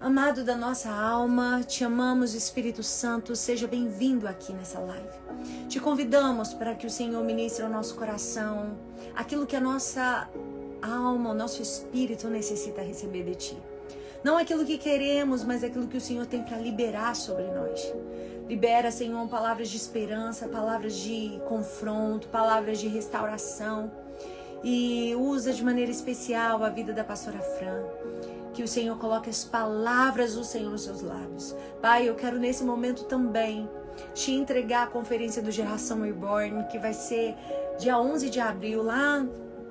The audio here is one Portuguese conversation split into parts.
Amado da nossa alma, te amamos, Espírito Santo, seja bem-vindo aqui nessa live. Te convidamos para que o Senhor ministre ao nosso coração aquilo que a nossa alma, o nosso espírito necessita receber de Ti. Não aquilo que queremos, mas aquilo que o Senhor tem para liberar sobre nós. Libera, Senhor, palavras de esperança, palavras de confronto, palavras de restauração. E usa de maneira especial a vida da pastora Fran. Que o Senhor coloque as palavras do Senhor nos seus lábios. Pai, eu quero nesse momento também te entregar a conferência do Geração Reborn, que vai ser dia 11 de abril, lá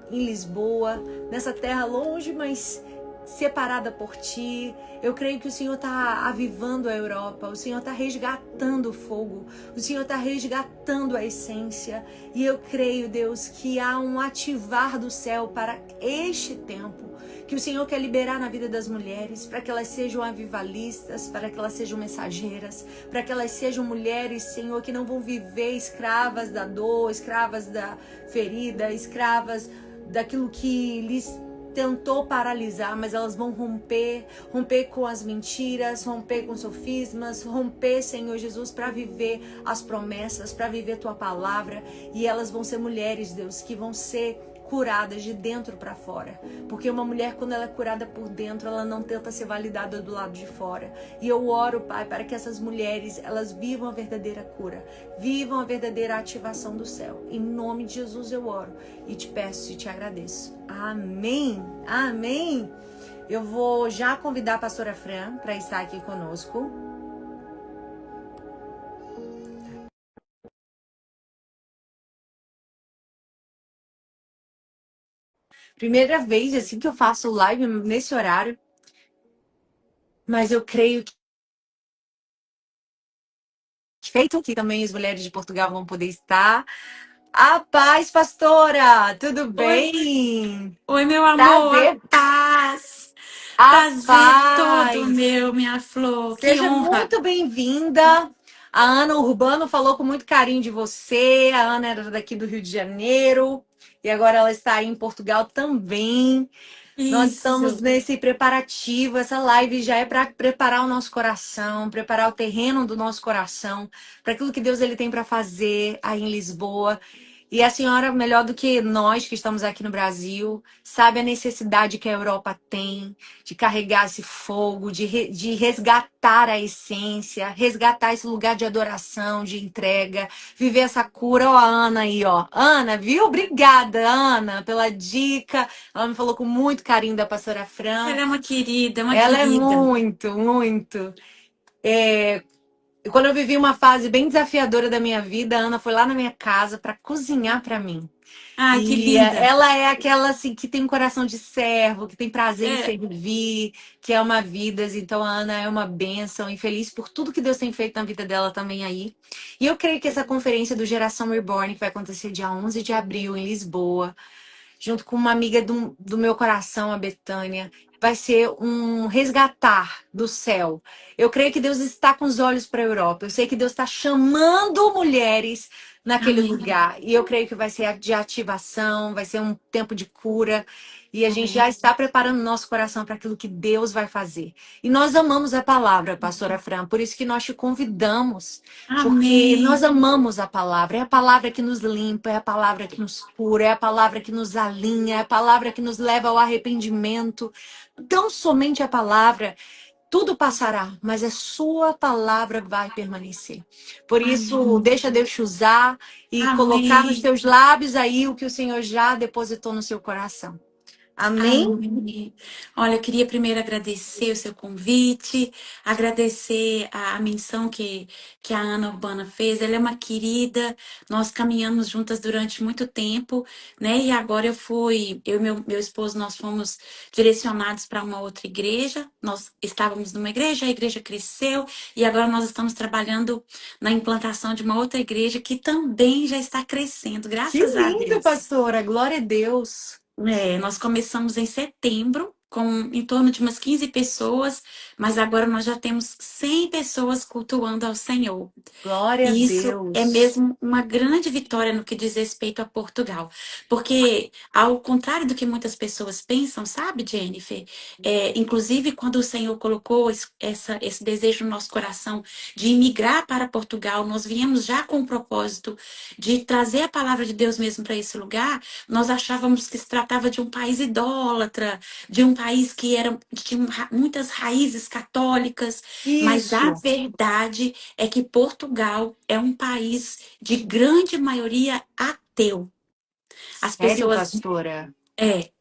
em Lisboa, nessa terra longe, mas separada por Ti. Eu creio que o Senhor está avivando a Europa, o Senhor está resgatando o fogo, o Senhor está resgatando a essência. E eu creio, Deus, que há um ativar do céu para este tempo, que o Senhor quer liberar na vida das mulheres, para que elas sejam avivalistas, para que elas sejam mensageiras, para que elas sejam mulheres, Senhor, que não vão viver escravas da dor, escravas da ferida, escravas daquilo que lhes tentou paralisar, mas elas vão romper com as mentiras, romper com sofismas, romper, Senhor Jesus, para viver as promessas, para viver Tua palavra, e elas vão ser mulheres, Deus, que vão ser curadas de dentro para fora, porque uma mulher, quando ela é curada por dentro, ela não tenta ser validada do lado de fora. E eu oro, Pai, para que essas mulheres, elas vivam a verdadeira cura, vivam a verdadeira ativação do céu. Em nome de Jesus eu oro e te peço e te agradeço. Amém, amém. Eu vou já convidar a pastora Fran para estar aqui conosco. Primeira vez assim que eu faço live nesse horário, mas eu creio que feito que também as mulheres de Portugal vão poder estar. A paz, pastora! Tudo Oi, bem? oi, meu amor, a Prazer. paz. A Prazer todo paz! meu, minha flor. Que Seja honra. muito bem-vinda. A Ana Urbano falou com muito carinho de você. A Ana era daqui do Rio de Janeiro e agora ela está aí em Portugal também. Nós estamos Isso. nesse preparativo. Essa live já é para preparar o nosso coração, preparar o terreno do nosso coração para aquilo que Deus ele tem para fazer aí em Lisboa. E a senhora, melhor do que nós que estamos aqui no Brasil, sabe a necessidade que a Europa tem de carregar esse fogo, de resgatar a essência, resgatar esse lugar de adoração, de entrega, viver essa cura. Ó, a Ana aí, ó. Ana, viu? Obrigada, Ana, pela dica. Ela me falou com muito carinho da pastora Fran. Ela é uma querida, uma Ela é querida. muito, muito. Quando eu vivi uma fase bem desafiadora da minha vida, a Ana foi lá na minha casa para cozinhar para mim. Ai, que E linda. ela é aquela assim que tem um coração de servo, que tem prazer em É, servir, que ama vidas. Então a Ana é uma bênção e feliz por tudo que Deus tem feito na vida dela também aí. E eu creio que essa conferência do Geração Reborn, que vai acontecer dia 11 de abril em Lisboa, junto com uma amiga do meu coração, a Betânia, vai ser um resgatar do céu. Eu creio que Deus está com os olhos para a Europa. Eu sei que Deus está chamando mulheres naquele amém, lugar. E eu creio que vai ser de ativação, vai ser um tempo de cura. E a gente já amém, está preparando nosso coração para aquilo que Deus vai fazer. E nós amamos a palavra, pastora Fran, por isso que nós te convidamos. Porque nós amém, amamos a palavra. É a palavra que nos limpa, é a palavra que nos cura, é a palavra que nos alinha, é a palavra que nos leva ao arrependimento. Tão somente a palavra. Tudo passará, mas a sua palavra vai permanecer. Por isso, amém, deixa Deus te usar e colocar nos amém. seus lábios aí o que o Senhor já depositou no seu coração. Amém? Amém. Olha, eu queria primeiro agradecer o seu convite, agradecer a menção que a Ana Urbana fez. Ela é uma querida, nós caminhamos juntas durante muito tempo, né? E agora eu e meu esposo, nós fomos direcionados para uma outra igreja. Nós estávamos numa igreja, a igreja cresceu, e agora nós estamos trabalhando na implantação de uma outra igreja que também já está crescendo, Que graças a lindo, Deus. pastora. Glória a Deus. Nós começamos em setembro com em torno de umas 15 pessoas, mas agora nós já temos 100 pessoas cultuando ao Senhor. Glória a E isso é Deus. mesmo uma grande vitória no que diz respeito a Portugal. Porque, ao contrário do que muitas pessoas pensam, sabe, Jennifer? Inclusive, quando o Senhor colocou esse desejo no nosso coração de imigrar para Portugal, nós viemos já com o propósito de trazer a palavra de Deus mesmo para esse lugar. Nós achávamos que se tratava de um país idólatra, de um país que tinha muitas raízes católicas, mas a Isso. verdade é que Portugal é um país de grande maioria ateu. As Sério, pessoas pastora? é,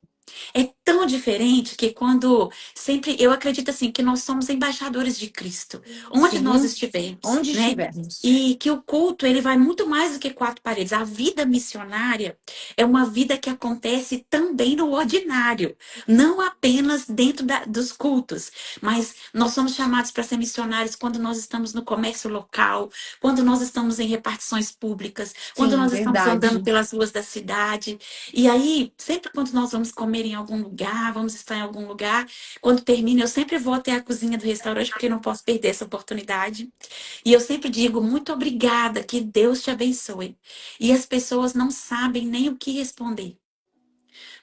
é tão diferente que quando sempre eu acredito assim que nós somos embaixadores de Cristo, onde nós Sim, estivermos, onde né? estivermos. E que o culto ele vai muito mais do que quatro paredes. A vida missionária é uma vida que acontece também no ordinário, não apenas dentro dos cultos, mas nós somos chamados para ser missionários quando nós estamos no comércio local, quando nós estamos em repartições públicas, quando Sim, nós estamos andando verdade. pelas ruas da cidade. E aí, sempre quando nós vamos comer em algum lugar, vamos estar em algum lugar, quando termina, eu sempre vou até a cozinha do restaurante, porque eu não posso perder essa oportunidade. E eu sempre digo, muito obrigada, que Deus te abençoe. E as pessoas não sabem nem o que responder,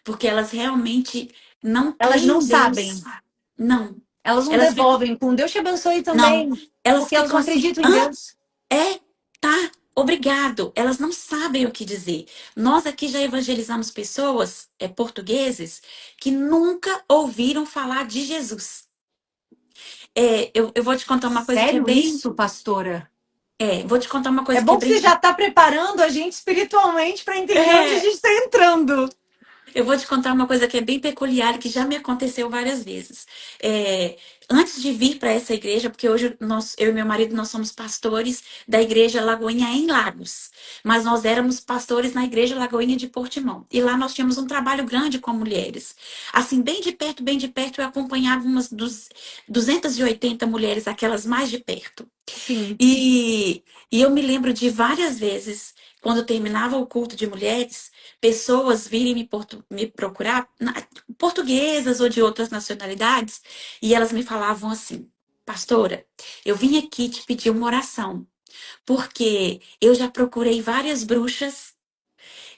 porque elas realmente não Elas creem não em Deus. sabem. Não. Elas não Elas ficam, devolvem com Deus te abençoe não. também. Elas Porque elas ficam não assim, acreditam em hã? Deus. É, tá, obrigado. Elas não sabem o que dizer. Nós aqui já evangelizamos pessoas, portugueses, que nunca ouviram falar de Jesus. Eu vou te contar uma coisa que é Sério bem. isso, pastora? Vou te contar uma É coisa que é bom que você bem. já está preparando a gente espiritualmente para entender onde a É, gente está entrando. Eu vou te contar uma coisa que é bem peculiar, que já me aconteceu várias vezes. É, Antes de vir para essa igreja, porque hoje eu e meu marido nós somos pastores da igreja Lagoinha em Lagos, mas nós éramos pastores na igreja Lagoinha de Portimão. E lá nós tínhamos um trabalho grande com mulheres. Assim, bem de perto, eu acompanhava umas 280 mulheres, aquelas mais de perto. Sim. E, e eu me lembro de várias vezes, quando terminava o culto de mulheres, pessoas virem me procurar, portuguesas ou de outras nacionalidades, e elas me falavam assim: Pastora, eu vim aqui te pedir uma oração, porque eu já procurei várias bruxas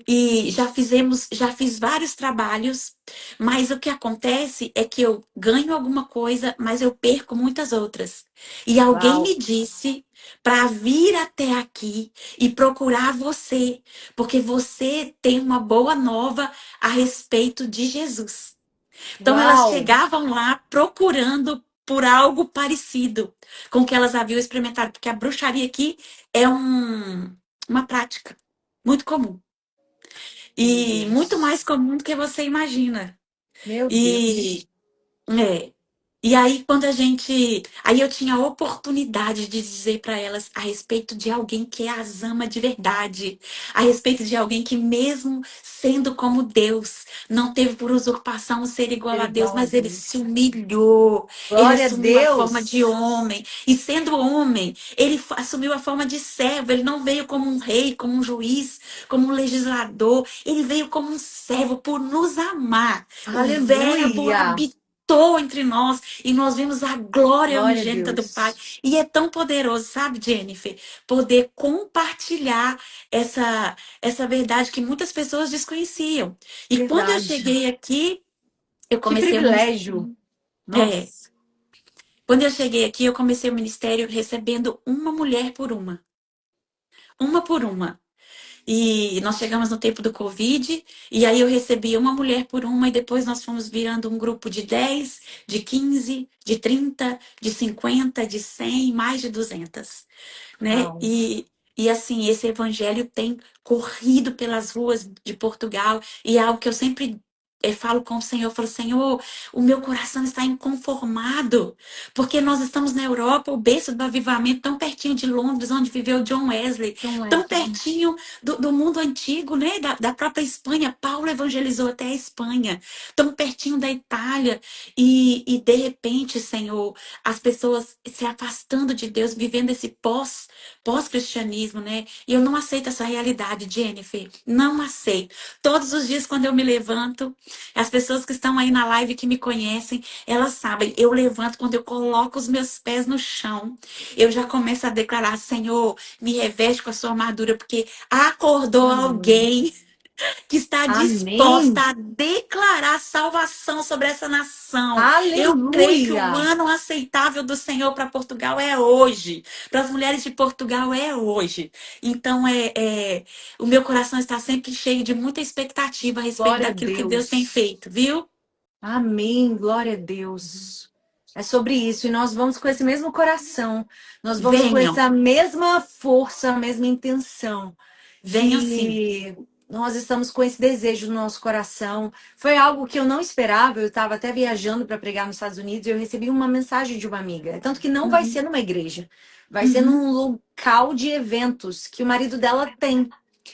e já fiz vários trabalhos, mas o que acontece é que eu ganho alguma coisa, mas eu perco muitas outras. E alguém Uau. me disse para vir até aqui e procurar você, porque você tem uma boa nova a respeito de Jesus. Então elas Uau. chegavam lá procurando por algo parecido com o que elas haviam experimentado, porque a bruxaria aqui é uma prática muito comum. Meu E muito mais Deus. comum do que você imagina. Meu E Deus. é, e aí, quando a gente. Aí eu tinha a oportunidade de dizer para elas a respeito de alguém que as ama de verdade, a respeito de alguém que, mesmo sendo como Deus, não teve por usurpação ser igual Ser a Deus, igual a mas ele se Deus. humilhou, ele Glória a assumiu a forma de Deus. homem, e sendo homem, ele assumiu a forma de servo, ele não veio como um rei, como um juiz, como um legislador, ele veio como um servo por nos amar. O Verbo Aleluia. habitou entre nós e nós vimos a glória Glória a unigênita do Pai. Deus. E é tão poderoso, sabe, Jennifer, poder compartilhar essa verdade que muitas pessoas desconheciam. E quando eu Verdade. cheguei aqui, eu Que comecei o privilégio. ministério. É, Nossa. quando eu cheguei aqui, eu comecei o ministério recebendo uma mulher por uma. Uma por uma. E nós chegamos no tempo do Covid, e aí eu recebi uma mulher por uma, e depois nós fomos virando um grupo de 10, de 15, de 30, de 50, de 100, mais de 200, né? Uau. E assim, esse evangelho tem corrido pelas ruas de Portugal, e é algo que eu sempre falo com o Senhor, eu falo, Senhor, o meu coração está inconformado, porque nós estamos na Europa, o berço do avivamento, tão pertinho de Londres, onde viveu John Wesley, John tão Wesley. pertinho do mundo antigo, né? Da própria Espanha. Paulo evangelizou até a Espanha, tão pertinho da Itália. E de repente, Senhor, as pessoas se afastando de Deus, vivendo esse pós-cristianismo, né? E eu não aceito essa realidade, Jennifer. Não aceito. Todos os dias, quando eu me levanto, As pessoas que estão aí na live que me conhecem, elas sabem, eu levanto quando eu coloco os meus pés no chão, eu já começo a declarar, Senhor, me reveste com a sua armadura, porque acordou Amém. alguém que está disposta Amém. a declarar salvação sobre essa nação. Eu creio que o Aleluia. ano aceitável do Senhor para Portugal é hoje. Para as mulheres de Portugal é hoje. Então, o meu coração está sempre cheio de muita expectativa a respeito Glória a daquilo que Deus tem Deus. feito, viu? Amém. Glória a Deus. É sobre isso. E nós vamos com esse mesmo coração. Nós vamos com Venham, essa mesma força, a mesma intenção venham sim. de. Nós estamos com esse desejo no nosso coração. Foi algo que eu não esperava. Eu estava até viajando para pregar nos Estados Unidos e eu recebi uma mensagem de uma amiga. Tanto que não vai Uhum, ser numa igreja, vai ser uhum. num local de eventos que o marido dela tem.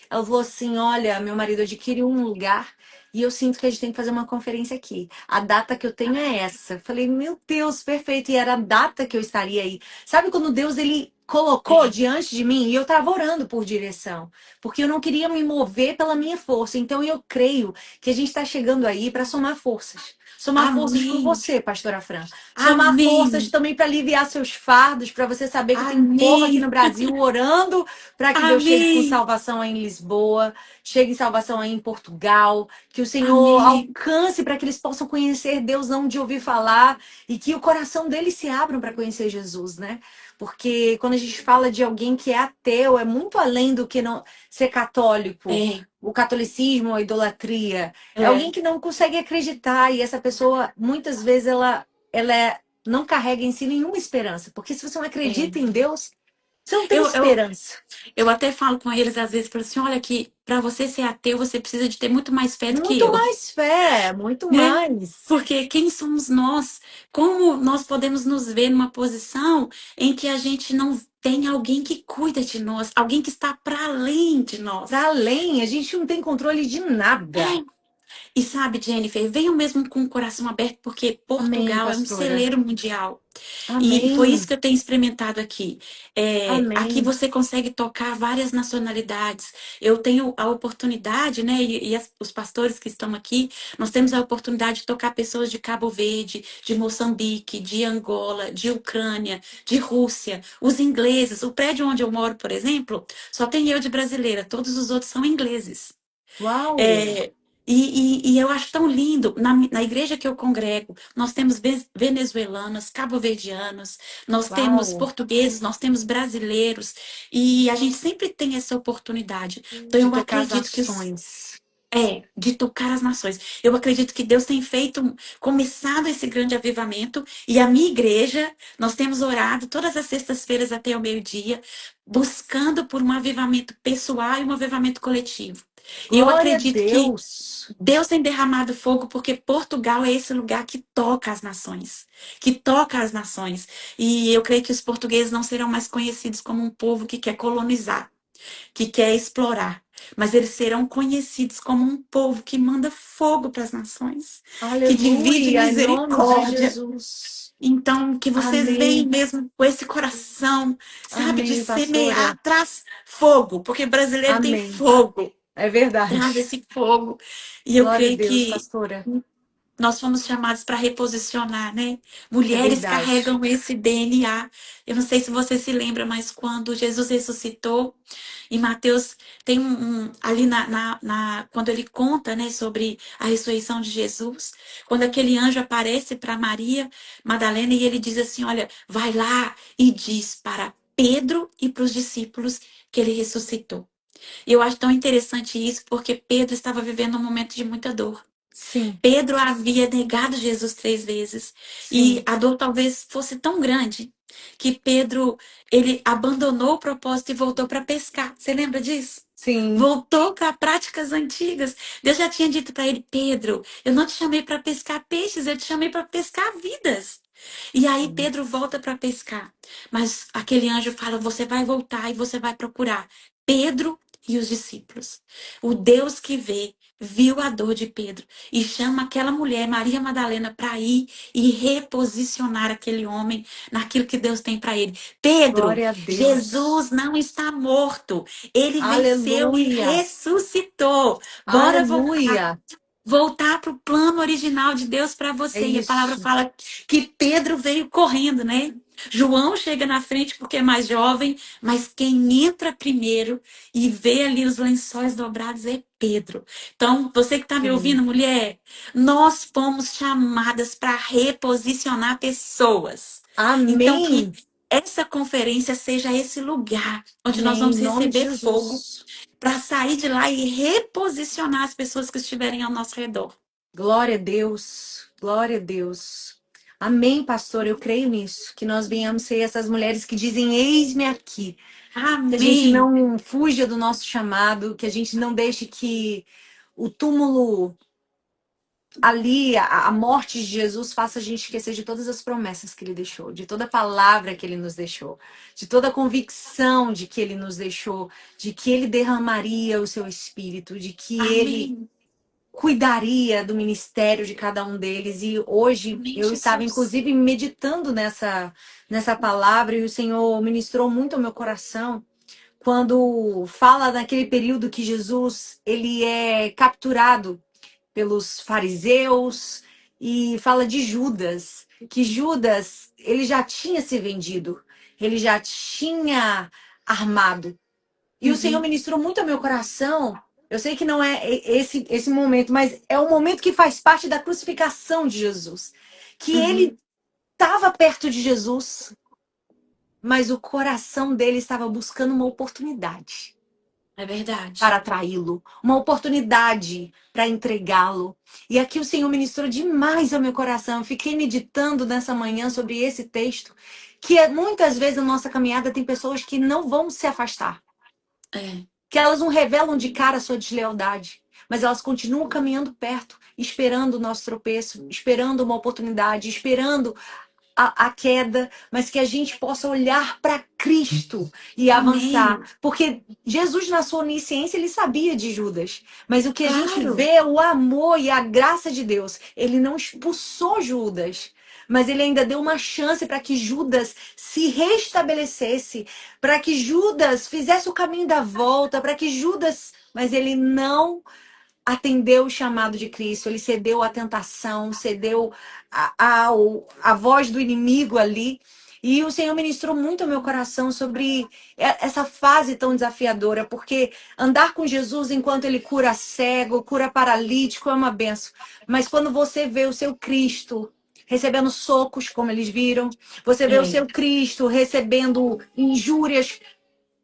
Ela falou assim: Olha, meu marido adquiriu um lugar e eu sinto que a gente tem que fazer uma conferência aqui. A data que eu tenho é essa. Eu falei: Meu Deus, perfeito. E era a data que eu estaria aí. Sabe quando Deus ele colocou É. diante de mim e eu estava orando por direção, porque eu não queria me mover pela minha força. Então eu creio que a gente está chegando aí para somar forças. Somar forças com Amém, você, pastora Fran. Somar forças amém, também para aliviar seus fardos, para você saber que tem um povo aqui amém, no Brasil orando para que Deus chegue com amém, salvação aí em Lisboa, chegue em salvação aí em Portugal, que o Senhor amém. alcance para que eles possam conhecer Deus não de ouvir falar e que o coração deles se abram para conhecer Jesus, né? Porque quando a gente fala de alguém que é ateu, é muito além do que não ser católico. É, O catolicismo, a idolatria, é alguém é, que não consegue acreditar e essa pessoa muitas vezes não carrega em si nenhuma esperança, porque se você não acredita é. em Deus, você não tem Eu esperança. Eu até falo com eles às vezes, falo assim, olha que para você ser ateu, você precisa de ter muito mais fé do que Muito eu, mais fé, muito né? mais. Porque quem somos nós? Como nós podemos nos ver numa posição em que a gente não tem alguém que cuida de nós, alguém que está para além de Para nós? além, a gente não tem controle de nada. E sabe, Jennifer, venham mesmo com o coração aberto, porque Amém, Portugal é um pastora. celeiro mundial. E foi isso Amém. que eu tenho experimentado aqui. Aqui Amém. você consegue tocar várias nacionalidades. Eu tenho a oportunidade, né? Os pastores que estão aqui, nós temos a oportunidade de tocar pessoas de Cabo Verde, de Moçambique, de Angola, de Ucrânia, de Rússia, os ingleses. O prédio onde eu moro, por exemplo, só tem eu de brasileira, todos os outros são ingleses. Uau! É, e eu acho tão lindo, na igreja que eu congrego, nós temos venezuelanos, cabo-verdianos, nós temos Uau! portugueses, nós temos brasileiros, e a gente sempre tem essa oportunidade. Então De eu tocar as acredito que nações. de tocar as nações. Eu acredito que Deus tem começado esse grande avivamento, e a minha igreja, nós temos orado todas as sextas-feiras até o meio-dia, buscando por um avivamento pessoal e um avivamento coletivo. E eu Glória a acredito que Deus. Deus tem derramado fogo porque Portugal é esse lugar que toca as nações, que toca as nações. E eu creio que os portugueses não serão mais conhecidos como um povo que quer colonizar, que quer explorar, mas eles serão conhecidos como um povo que manda fogo para as nações, que divide Aleluia, em nome de misericórdia. Jesus. Então, que vocês venham Amém. mesmo com esse coração, sabe, de Amém, pastora. semear, traz fogo, porque brasileiro tem Amém. fogo, É traz verdade. esse fogo. E eu Glória a creio Deus, que pastora. nós fomos chamados para reposicionar, né? É Mulheres verdade. carregam esse DNA. Eu não sei se você se lembra, mas quando Jesus ressuscitou, em Mateus tem ali quando ele conta, né, sobre a ressurreição de Jesus, quando aquele anjo aparece para Maria Madalena e ele diz assim, olha, vai lá e diz para Pedro e para os discípulos que ele ressuscitou. E eu acho tão interessante isso porque Pedro estava vivendo um momento de muita dor. Sim, Pedro havia negado Jesus 3 vezes e sim, a dor talvez fosse tão grande que Pedro ele abandonou o propósito e voltou para pescar. Você lembra disso? sim. Voltou para práticas antigas. Deus já tinha dito para ele, Pedro, eu não te chamei para pescar peixes, eu te chamei para pescar vidas. E aí Sim. Pedro volta para pescar. Mas aquele anjo fala: você vai voltar e você vai procurar Pedro e os discípulos. O Deus que vê, viu a dor de Pedro e chama aquela mulher, Maria Madalena, para ir e reposicionar aquele homem naquilo que Deus tem para ele. Pedro, Glória a Deus. Jesus não está morto. Ele venceu e Aleluia. ressuscitou. Bora voltar. Aleluia. voltar para o plano original de Deus para É você. E a palavra isso. fala que Pedro veio correndo, né? João chega na frente porque é mais jovem, mas quem entra primeiro e vê ali os lençóis dobrados é Pedro. Então, você que está me Sim. ouvindo, mulher, nós fomos chamadas para reposicionar pessoas. Então, que Amém. essa conferência seja esse lugar onde nós Amém. Em vamos nome de receber fogo Jesus. para sair de lá e reposicionar as pessoas que estiverem ao nosso redor. Glória a Deus. Glória a Deus. Amém, pastor. Eu creio nisso. Que nós venhamos ser essas mulheres que dizem: Eis-me aqui. Que a gente Amém. não fuja do nosso chamado, que a gente não deixe que o túmulo ali, a morte de Jesus, faça a gente esquecer de todas as promessas que ele deixou, de toda a palavra que ele nos deixou, de toda a convicção de que ele nos deixou, de que ele derramaria o seu espírito, de que ele Amém. cuidaria do ministério de cada um deles. E hoje Amém, eu estava, Jesus. inclusive, meditando nessa palavra e o Senhor ministrou muito ao meu coração quando fala naquele período que Jesus ele é capturado pelos fariseus e fala de Judas, que Judas ele já tinha se vendido, ele já tinha armado. E o Senhor Uhum, ministrou muito ao meu coração. Eu sei que não é esse momento, mas é o momento que faz parte da crucificação de Jesus. Que uhum. ele estava perto de Jesus, mas o coração dele estava buscando uma oportunidade É verdade. para atraí-lo, uma oportunidade para entregá-lo. E aqui o Senhor ministrou demais ao meu coração. Eu fiquei meditando nessa manhã sobre esse texto, que muitas vezes na nossa caminhada tem pessoas que não vão se afastar, É. que elas não revelam de cara a sua deslealdade, mas elas continuam caminhando perto, esperando o nosso tropeço, esperando uma oportunidade, esperando a queda, mas que a gente possa olhar para Cristo e avançar. Amém. Porque Jesus, na sua onisciência, ele sabia de Judas. Mas o que a gente Claro. vê é o amor e a graça de Deus. Ele não expulsou Judas. Mas ele ainda deu uma chance para que Judas se restabelecesse, para que Judas fizesse o caminho da volta, para que Judas. Mas ele não atendeu o chamado de Cristo, ele cedeu à tentação, cedeu a voz do inimigo ali. E o Senhor ministrou muito ao meu coração sobre essa fase tão desafiadora, porque andar com Jesus enquanto ele cura cego, cura paralítico é uma benção. Mas quando você vê o seu Cristo recebendo socos, como eles viram, você vê o É. seu Cristo recebendo injúrias,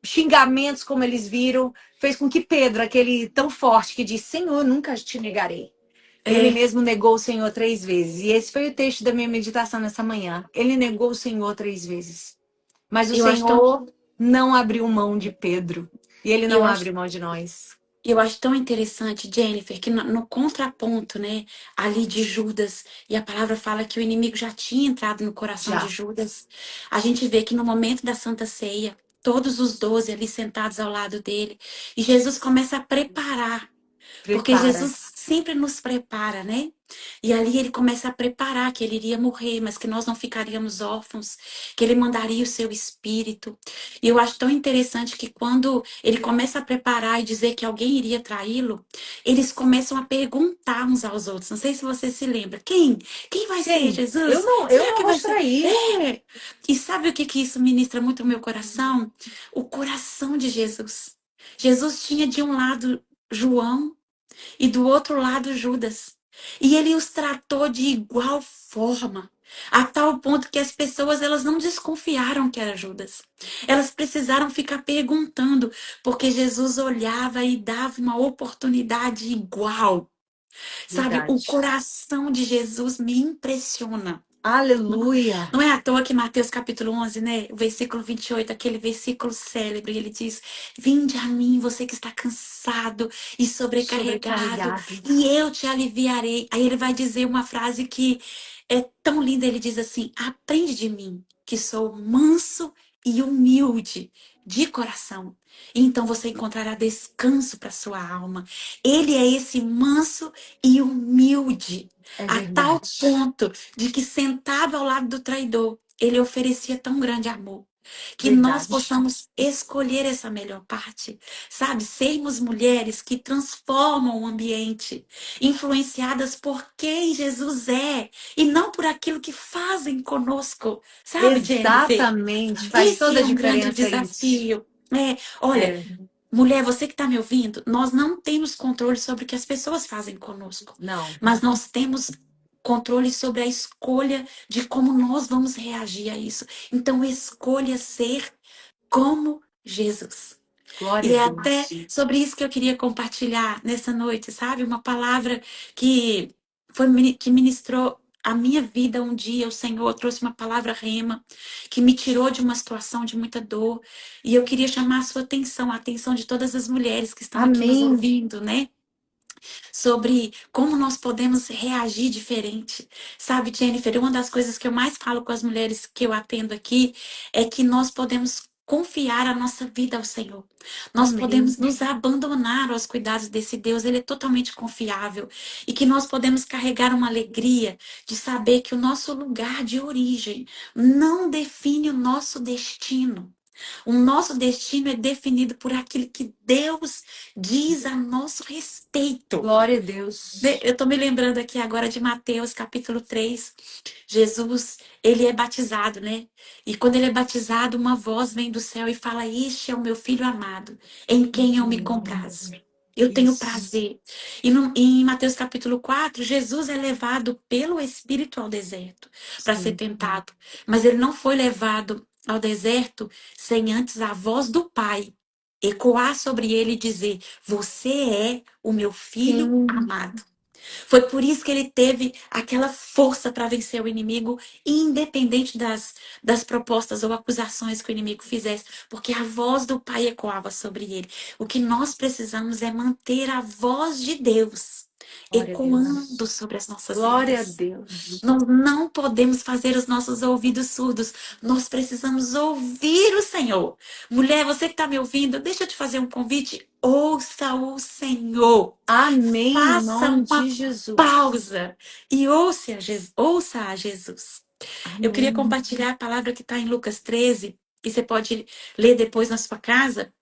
xingamentos, como eles viram, fez com que Pedro, aquele tão forte que disse: Senhor, nunca te negarei. Ele É. mesmo negou o Senhor 3 vezes. E esse foi o texto da minha meditação nessa manhã. Ele negou o Senhor 3 vezes. Mas o Eu acho tão, Senhor não abriu mão de Pedro. E ele eu não acho, abre mão de nós. eu acho tão interessante, Jennifer, que no contraponto, né, ali de Judas, e a palavra fala que o inimigo já tinha entrado no coração de Já. Judas. A gente vê que no momento da Santa Ceia, todos os 12 ali sentados ao lado dele, e Jesus começa a preparar. Porque Prepara. Jesus sempre nos prepara, né? E ali ele começa a preparar que ele iria morrer, mas que nós não ficaríamos órfãos, que ele mandaria o seu espírito. E eu acho tão interessante que quando ele começa a preparar e dizer que alguém iria traí-lo, eles começam a perguntar uns aos outros. Não sei se você se lembra. Quem? Quem vai ser Quem? Eu Jesus? não, Quem eu é não que vou vai ser? trair. É. E sabe o que que isso ministra muito no meu coração? O coração de Jesus. Jesus tinha de um lado João e do outro lado Judas. E ele os tratou de igual forma, a tal ponto que as pessoas elas não desconfiaram que era Judas. Elas precisaram ficar perguntando, porque Jesus olhava e dava uma oportunidade igual. Sabe, o Verdade. coração de Jesus me impressiona. Não, Aleluia. não é à toa que Mateus capítulo 11, né, o versículo 28, aquele versículo célebre, ele diz: Vinde a mim, você que está cansado e sobrecarregado, Sobrecarregado. e eu te aliviarei. Aí ele vai dizer uma frase que é tão linda, ele diz assim: Aprende de mim, que sou manso e humilde de coração. E então você encontrará descanso para sua alma. Ele é esse manso e humilde, É a tal verdade. ponto de que sentado ao lado do traidor, ele oferecia tão grande amor. Que nós Verdade. possamos escolher essa melhor parte, sabe? Sermos mulheres que transformam o ambiente, influenciadas por quem Jesus é e não por aquilo que fazem conosco, sabe, Jennifer? Exatamente. Faz Esse toda a é um grande diferença isso. desafio. Olha, É, mulher, você que está me ouvindo, nós não temos controle sobre o que as pessoas fazem conosco, não. mas nós temos controle sobre a escolha de como nós vamos reagir a isso. Então, escolha ser como Jesus. Glória E a é até Deus. sobre isso que eu queria compartilhar nessa noite, sabe? Uma palavra que que ministrou a minha vida um dia. O Senhor trouxe uma palavra rema que me tirou de uma situação de muita dor. E eu queria chamar a sua atenção, a atenção de todas as mulheres que estão aqui nos Amém. ouvindo, né? Sobre como nós podemos reagir diferente. Sabe, Jennifer, uma das coisas que eu mais falo com as mulheres que eu atendo aqui é que nós podemos confiar a nossa vida ao Senhor. Nós Amém. podemos nos abandonar aos cuidados desse Deus, ele é totalmente confiável. E que nós podemos carregar uma alegria de saber que o nosso lugar de origem não define o nosso destino. O nosso destino é definido por aquilo que Deus diz a nosso respeito. Glória a Deus. Eu estou me lembrando aqui agora de Mateus, capítulo 3. Jesus, ele é batizado, né? E quando ele é batizado, uma voz vem do céu e fala: Este é o meu filho amado, em quem eu me comprazo. Eu tenho Isso. prazer. E em Mateus capítulo 4, Jesus é levado pelo Espírito ao deserto para ser Sim. tentado. Mas ele não foi levado ao deserto sem antes a voz do Pai ecoar sobre ele e dizer: Você é o meu filho Sim. amado. Foi por isso que ele teve aquela força para vencer o inimigo, independente das propostas ou acusações que o inimigo fizesse, porque a voz do Pai ecoava sobre ele. O que nós precisamos é manter a voz de Deus Glória a ecoando Deus. sobre as nossas Glória a vidas. Deus. Nós não podemos fazer os nossos ouvidos surdos. Nós precisamos ouvir o Senhor. Mulher, você que está me ouvindo, deixa eu te fazer um convite. Ouça o Senhor. Amém, em Faça nome de uma Jesus. pausa e ouça a Jesus. Eu queria Amém. compartilhar a palavra que está em Lucas 13, e você pode ler depois na sua casa.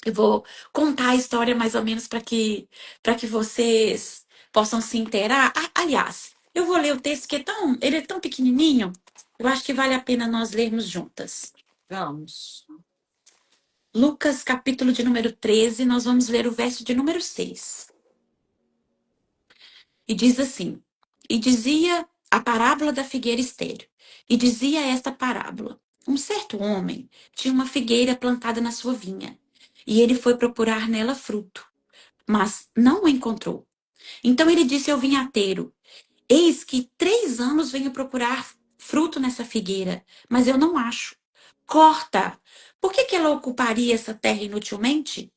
Eu vou contar a história mais ou menos para que vocês possam se inteirar. Aliás, eu vou ler o texto que ele é tão pequenininho, eu acho que vale a pena nós lermos juntas. Vamos. Lucas, capítulo de número 13, nós vamos ler o verso de número 6. E diz assim: E dizia a parábola da figueira estéril. E dizia esta parábola: Um certo homem tinha uma figueira plantada na sua vinha, e ele foi procurar nela fruto, mas não o encontrou. Então ele disse ao vinhateiro: Eis que 3 anos venho procurar fruto nessa figueira, mas eu não acho. Corta! Por que ela ocuparia essa terra inutilmente?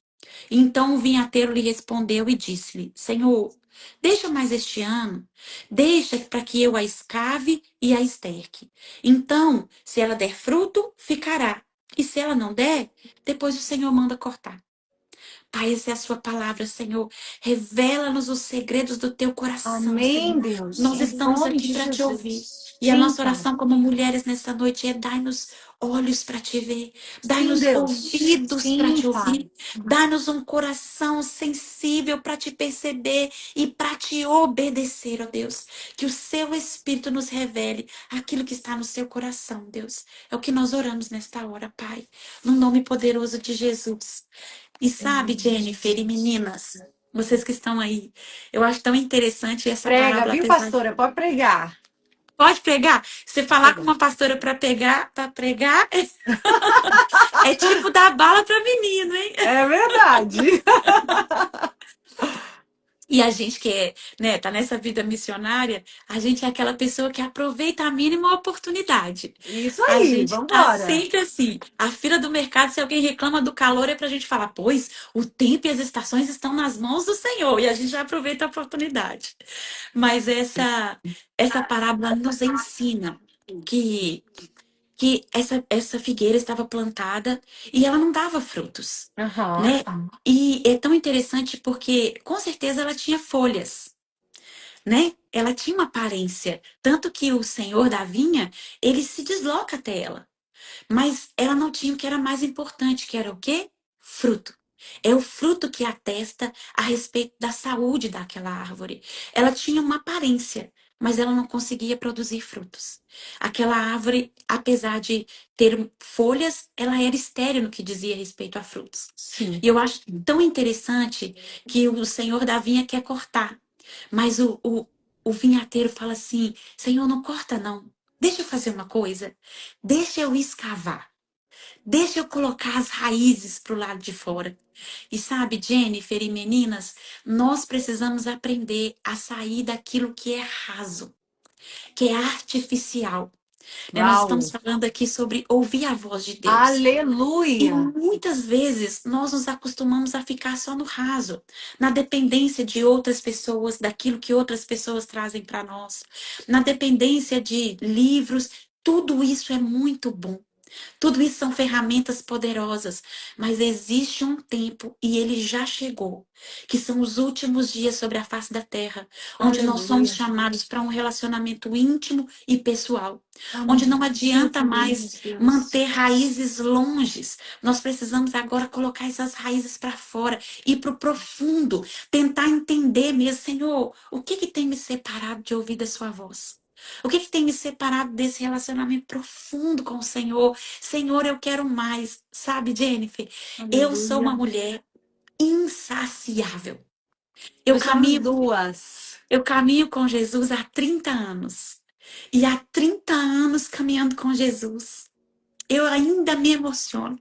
Então o vinhateiro lhe respondeu e disse-lhe: Senhor, deixa mais este ano, deixa para que eu a escave e a esterque. Então, se ela der fruto, ficará. E se ela não der, depois o Senhor manda cortar. Pai, essa é a sua palavra, Senhor. Revela-nos os segredos do teu coração, Amém, Senhor. Deus. Nós Em estamos nome aqui de para te ouvir. Jesus. E a Sim, nossa Pai. oração como mulheres nessa noite é: dai-nos olhos para te ver, Sim, dai-nos Deus. ouvidos para Sim, te Pai. ouvir, dai-nos um coração sensível para te perceber e para te obedecer, ó Deus. Que o seu Espírito nos revele aquilo que está no seu coração, Deus. É o que nós oramos nesta hora, Pai. No nome poderoso de Jesus. E Em sabe, nome de Jennifer e Jesus. meninas, vocês que estão aí, eu acho tão interessante essa Prega, parábola, viu, apesar de... pastora? Pode pregar. Pode pregar? Você falar com Pregar. uma pastora para pregar, é tipo dar bala para menino, hein? É verdade. E a gente que é, né, tá nessa vida missionária, a gente é aquela pessoa que aproveita a mínima oportunidade. Isso A aí, gente tá vambora. sempre assim. A fila do mercado, se alguém reclama do calor, é pra gente falar: pois o tempo e as estações estão nas mãos do Senhor. E a gente já aproveita a oportunidade. Mas essa parábola nos ensina que, que essa figueira estava plantada e ela não dava frutos, Aham. né? E é tão interessante porque, com certeza, ela tinha folhas, né? Ela tinha uma aparência. Tanto que o senhor da vinha, ele se desloca até ela. Mas ela não tinha o que era mais importante, que era o quê? Fruto. É o fruto que atesta a respeito da saúde daquela árvore. Ela tinha uma aparência, mas ela não conseguia produzir frutos. Aquela árvore, apesar de ter folhas, ela era estéril no que dizia respeito a frutos. Sim. E eu acho tão interessante que o Senhor da vinha quer cortar, mas o vinhateiro fala assim: Senhor, não corta não. Deixa eu fazer uma coisa. Deixa eu escavar. Deixa eu colocar as raízes para o lado de fora. E sabe, Jennifer e meninas, nós precisamos aprender a sair daquilo que é raso, que é artificial. Né? Nós estamos Uau. falando aqui sobre ouvir a voz de Deus. E Aleluia. muitas vezes nós nos acostumamos a ficar só no raso, na dependência de outras pessoas, daquilo que outras pessoas trazem para nós, na dependência de livros. Tudo isso é muito bom. Tudo isso são ferramentas poderosas, mas existe um tempo, e ele já chegou, que são os últimos dias sobre a face da terra, onde nós somos Aleluia. chamados para um relacionamento íntimo e pessoal, onde Amém. não adianta mais Entendemos, Deus. manter raízes longes. Nós precisamos agora colocar essas raízes para fora, ir para o profundo, tentar entender mesmo, Senhor, o que que tem me separado de ouvir da sua voz? O que que tem me separado desse relacionamento profundo com o Senhor? Senhor, eu quero mais. Sabe, Jennifer? Eu sou uma Aleluia. mulher insaciável. Eu Nós somos caminho, duas. eu caminho com Jesus há 30 anos. E há 30 anos caminhando com Jesus, eu ainda me emociono.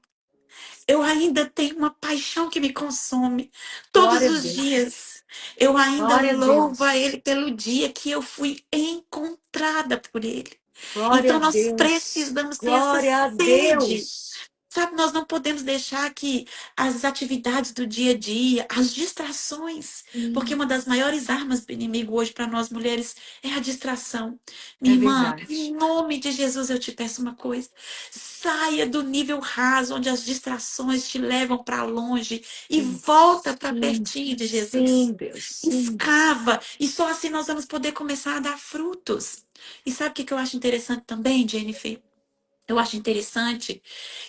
Eu ainda tenho uma paixão que me consome todos Glória a os Deus. dias. Eu ainda Glória a louvo a Deus. Ele pelo dia que eu fui encontrada por Ele. Glória a Então nós Deus. precisamos ter essa Glória a sede. Deus. Sabe, nós não podemos deixar que as atividades do dia a dia, as distrações, porque uma das maiores armas do inimigo hoje para nós mulheres é a distração. É Minha irmã, em verdade. nome de Jesus, eu te peço uma coisa. Saia do nível raso, onde as distrações te levam para longe e Sim. volta para Sim. pertinho de Jesus. Sim, Deus. Sim. Escava, e só assim nós vamos poder começar a dar frutos. E sabe o que eu acho interessante também, Jennifer? Eu acho interessante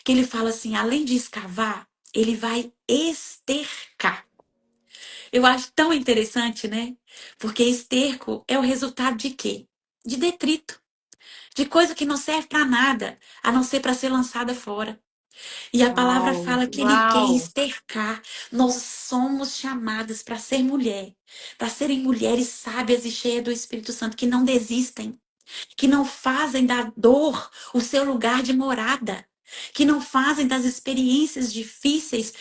que ele fala assim, além de escavar, ele vai estercar. Eu acho tão interessante, né? Porque esterco é o resultado de quê? De detrito, de coisa que não serve para nada, a não ser para ser lançada fora. E a palavra Uau. fala que ele quer Uau. estercar. Nós somos chamadas para ser mulher, para serem mulheres sábias e cheias do Espírito Santo que não desistem, que não fazem da dor o seu lugar de morada, que não fazem das experiências difíceis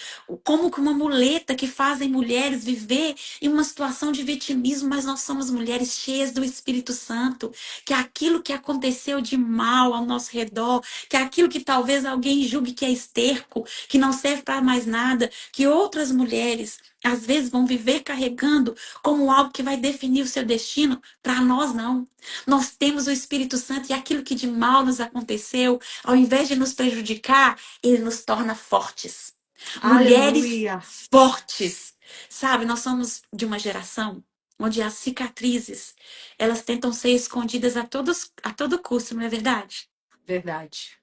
como que uma muleta, que fazem mulheres viver em uma situação de vitimismo, mas nós somos mulheres cheias do Espírito Santo, que aquilo que aconteceu de mal ao nosso redor, que aquilo que talvez alguém julgue que é esterco, que não serve para mais nada, que outras mulheres às vezes vão viver carregando como algo que vai definir o seu destino, para nós não. Nós temos o Espírito Santo e aquilo que de mal nos aconteceu, ao invés de nos prejudicar, ele nos torna fortes. Mulheres Aleluia. fortes. Sabe, nós somos de uma geração onde as cicatrizes, elas tentam ser escondidas a todo custo, não é verdade? Verdade.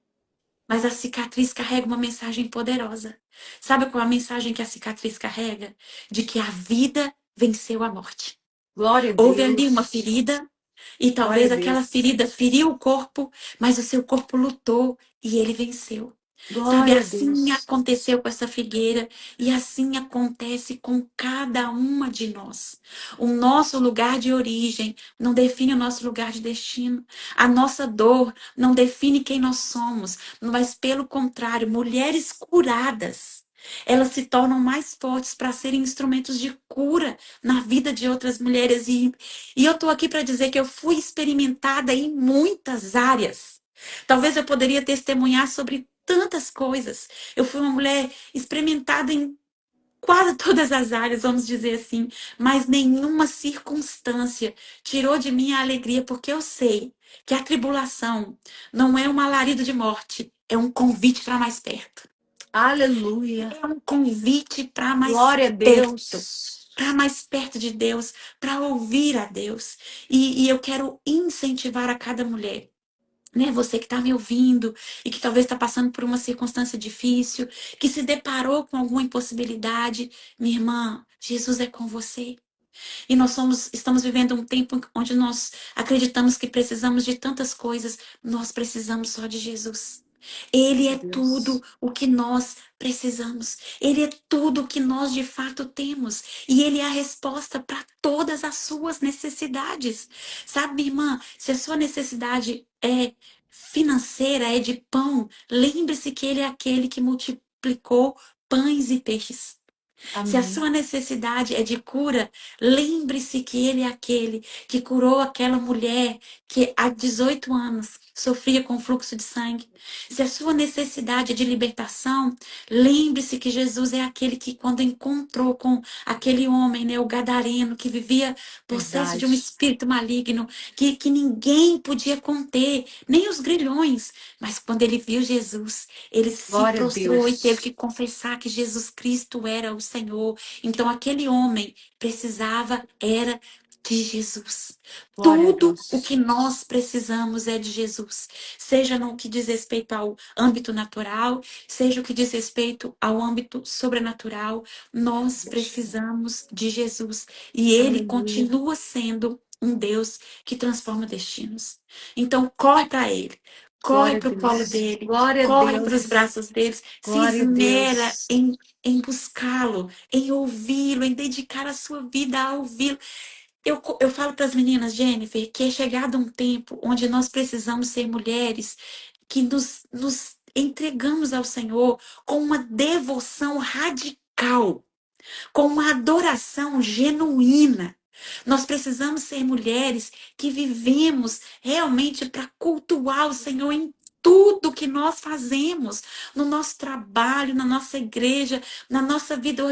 Mas a cicatriz carrega uma mensagem poderosa. Sabe qual é a mensagem que a cicatriz carrega? De que a vida venceu a morte. Glória a Houve ali uma Deus. ferida, e Glória a talvez aquela Deus. ferida feriu o corpo, mas o seu corpo lutou e ele venceu. Sabe, Glória a assim Deus. aconteceu com essa figueira e assim acontece com cada uma de nós. O nosso lugar de origem não define o nosso lugar de destino. A nossa dor não define quem nós somos, mas pelo contrário, mulheres curadas, elas se tornam mais fortes para serem instrumentos de cura na vida de outras mulheres. E eu estou aqui para dizer que eu fui experimentada em muitas áreas. Talvez eu poderia testemunhar sobre tantas coisas. Eu fui uma mulher experimentada em quase todas as áreas, vamos dizer assim, mas nenhuma circunstância tirou de mim a alegria, porque eu sei que a tribulação não é um alarido de morte, é um convite para mais perto. Aleluia. É um convite para mais Glória a perto, Deus. para mais perto de Deus, para ouvir a Deus. E eu quero incentivar a cada mulher né? Você que está me ouvindo e que talvez está passando por uma circunstância difícil, que se deparou com alguma impossibilidade, minha irmã, Jesus é com você. E estamos vivendo um tempo onde nós acreditamos que precisamos de tantas coisas, nós precisamos só de Jesus. Ele Glória é a tudo Deus. o que nós precisamos. Ele é tudo o que nós de fato temos. E Ele é a resposta para todas as suas necessidades. Sabe, minha irmã, se a sua necessidade é financeira, é de pão, lembre-se que Ele é aquele que multiplicou pães e peixes. Se a Amém. sua necessidade é de cura, lembre-se que Ele é aquele que curou aquela mulher que há 18 anos sofria com fluxo de sangue. Se a sua necessidade é de libertação, lembre-se que Jesus é aquele que, quando encontrou com aquele homem, né, o gadareno, que vivia possesso de um Verdade. espírito maligno, que ninguém podia conter, nem os grilhões, mas quando ele viu Jesus, ele se Glória a prostrou e teve Deus. que confessar que Jesus Cristo era o Senhor. Então aquele homem precisava era de Jesus. Glória a Tudo o que Deus. nós precisamos é de Jesus. Seja no que diz respeito ao âmbito natural, seja o que diz respeito ao âmbito sobrenatural, nós precisamos de Jesus. E ele Aleluia. continua sendo um Deus que transforma destinos. Então corre para ele. Corre Glória a para o colo Deus. dele, Glória a corre para os Deus. braços deles, se Glória a esmera Deus. em buscá-lo, em ouvi-lo, em dedicar a sua vida a ouvi-lo. Eu falo para as meninas, Jennifer, que é chegado um tempo onde nós precisamos ser mulheres que nos entregamos ao Senhor com uma devoção radical, com uma adoração genuína. Nós precisamos ser mulheres que vivemos realmente para cultuar o Senhor em tudo que nós fazemos, no nosso trabalho, na nossa igreja, na nossa vida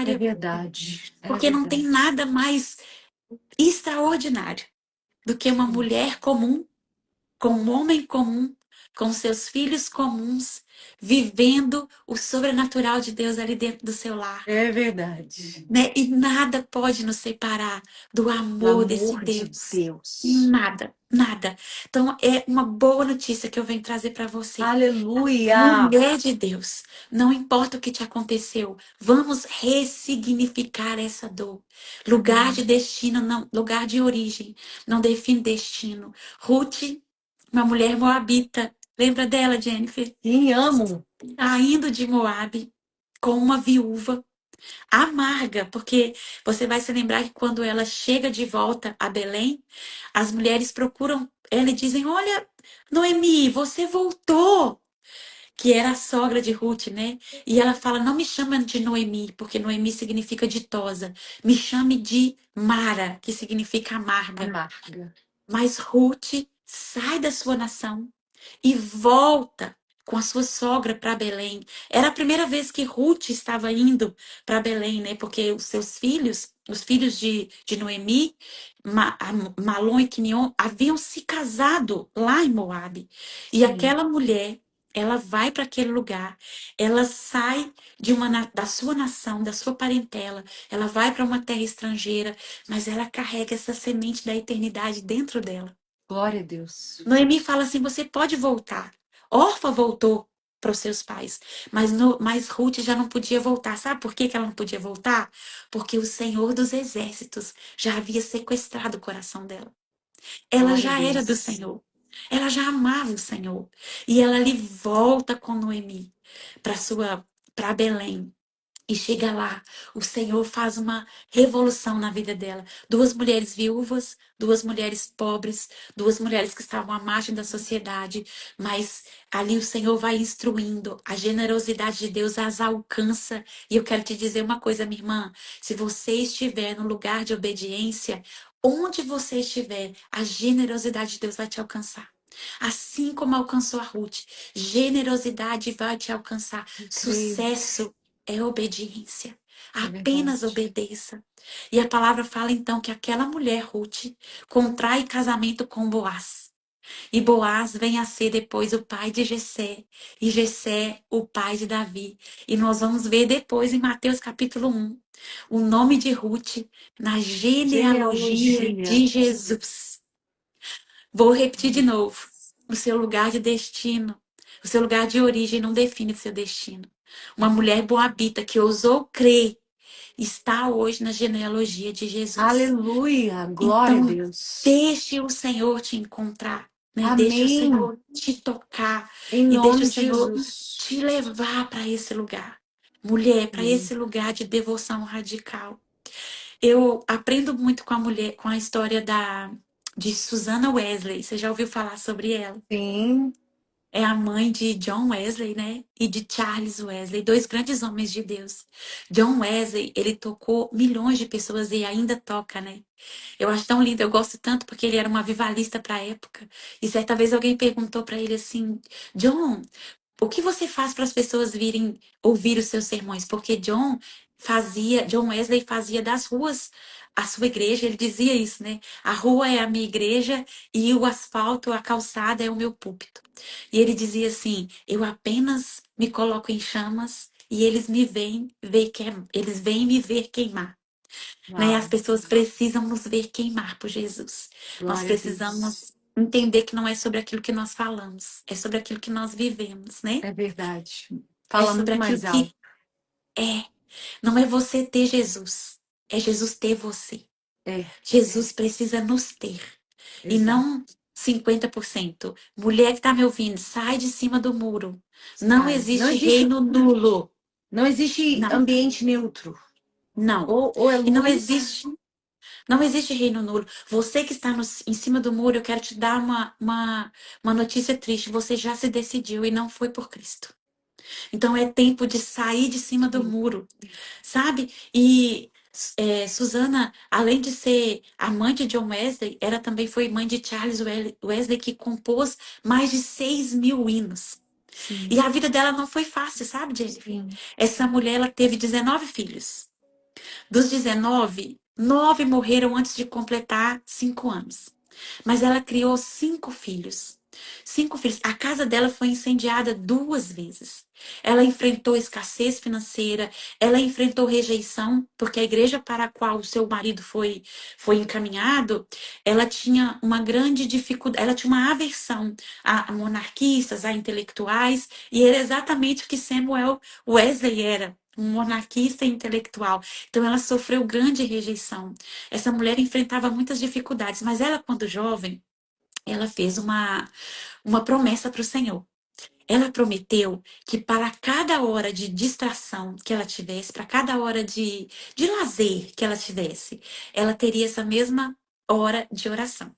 É ordinária, verdade. É porque não tem verdade. nada mais extraordinário do que uma Sim. mulher comum, com um homem comum, com seus filhos comuns, vivendo o sobrenatural de Deus ali dentro do seu lar. É verdade. Né? E nada pode nos separar do Do amor desse amor de Deus. Deus. Nada, nada. Então é uma boa notícia que eu venho trazer para você. Aleluia. Mulher de Deus, não importa o que te aconteceu, vamos ressignificar essa dor. Lugar de Amém. destino, não, lugar de origem, não define destino. Ruth, uma mulher moabita, lembra dela, Jennifer? Sim, amo. Saindo de Moabe com uma viúva amarga, porque você vai se lembrar que quando ela chega de volta a Belém, as mulheres procuram ela e dizem: Olha, Noemi, você voltou. Que era a sogra de Ruth, né? E ela fala: Não me chama de Noemi, porque Noemi significa ditosa. Me chame de Mara, que significa amarga. Amarga. Mas Ruth sai da sua nação e volta com a sua sogra para Belém. Era a primeira vez que Ruth estava indo para Belém, né? Porque os seus filhos, os filhos de Noemi, Malom e Quinion, haviam se casado lá em Moabe. E Sim. aquela mulher, ela vai para aquele lugar, ela sai da sua nação, da sua parentela, ela vai para uma terra estrangeira, mas ela carrega essa semente da eternidade dentro dela. Glória a Deus. Noemi fala assim: você pode voltar. Orfa voltou para os seus pais, mas Ruth já não podia voltar. Sabe por que ela não podia voltar? Porque o Senhor dos Exércitos já havia sequestrado o coração dela. Ela Glória a já era do Deus. Senhor. Ela já amava o Senhor. E ela ali volta com Noemi para Belém. E chega lá, o Senhor faz uma revolução na vida dela. Duas mulheres viúvas, duas mulheres pobres, duas mulheres que estavam à margem da sociedade, mas ali o Senhor vai instruindo, a generosidade de Deus as alcança. E eu quero te dizer uma coisa, minha irmã: se você estiver no lugar de obediência, onde você estiver, a generosidade de Deus vai te alcançar. Assim como alcançou a Ruth, generosidade vai te alcançar, Eu creio. sucesso é obediência. É Apenas verdade. obedeça. E a palavra fala então que aquela mulher, Ruth, contrai casamento com Boaz. E Boaz vem a ser depois o pai de Jessé. E Jessé, o pai de Davi. E nós vamos ver depois em Mateus capítulo 1 o nome de Ruth na genealogia Genealogia. de Jesus. Vou repetir de novo. o seu lugar de destino. O seu lugar de origem não define o seu destino. Uma mulher moabita que ousou crer está hoje na genealogia de Jesus. Aleluia. Glória a Então, Deus. deixe o Senhor te encontrar, né? Deixe o Amém. Senhor te tocar Em e deixe nome o de Senhor Jesus. te levar para esse lugar. Mulher, para Amém. esse lugar de devoção radical. Eu aprendo muito com a mulher, com a história de Susana Wesley. Você já ouviu falar sobre ela? Sim. É a mãe de John Wesley, né? E de Charles Wesley, dois grandes homens de Deus. John Wesley, ele tocou milhões de pessoas e ainda toca, né? Eu acho tão lindo, eu gosto tanto porque ele era um avivalista para a época. E certa vez alguém perguntou para ele assim: John, o que você faz para as pessoas virem ouvir os seus sermões? Porque John Wesley fazia das ruas a sua igreja, ele dizia isso, né? A rua é a minha igreja e o asfalto, a calçada é o meu púlpito. E ele dizia assim: eu apenas me coloco em chamas e eles vêm me ver queimar. Né? As Uau. pessoas precisam nos ver queimar por Jesus. Nós Glória a Deus. precisamos entender que não é sobre aquilo que nós falamos, é sobre aquilo que nós vivemos, né? É verdade. É Fala sobre muito aquilo mais alto. que é. Não é você ter Jesus, é Jesus ter você. É, Jesus precisa nos ter e exato. não 50%. Mulher que está me ouvindo, sai de cima do muro. Não Sai. existe reino nulo. Não existe Não, ambiente neutro. não. Ou é E não luz. existe. Não existe reino nulo. Você que está em cima do muro, eu quero te dar uma notícia triste. Você já se decidiu e não foi por Cristo. Então é tempo de sair de cima do Sim. muro, sabe? E Susana, além de ser a mãe de John Wesley, ela também foi mãe de Charles Wesley, que compôs mais de 6.000 hinos. Sim. E a vida dela não foi fácil, sabe, Jennifer? Sim. Essa mulher, ela teve 19 filhos. Dos 19, 9 morreram antes de completar 5 anos. Mas ela criou 5 filhos. 5 filhos. A casa dela foi incendiada 2 vezes. Ela enfrentou escassez financeira, ela enfrentou rejeição, porque a igreja para a qual o seu marido foi encaminhado, ela tinha uma grande dificuldade, ela tinha uma aversão a monarquistas, a intelectuais, e era exatamente o que Samuel Wesley era. Um monarquista intelectual. Então, ela sofreu grande rejeição. Essa mulher enfrentava muitas dificuldades, mas ela, quando jovem, ela fez uma promessa para o Senhor. Ela prometeu que para cada hora de distração que ela tivesse, para cada hora de lazer que ela tivesse, ela teria essa mesma hora de oração.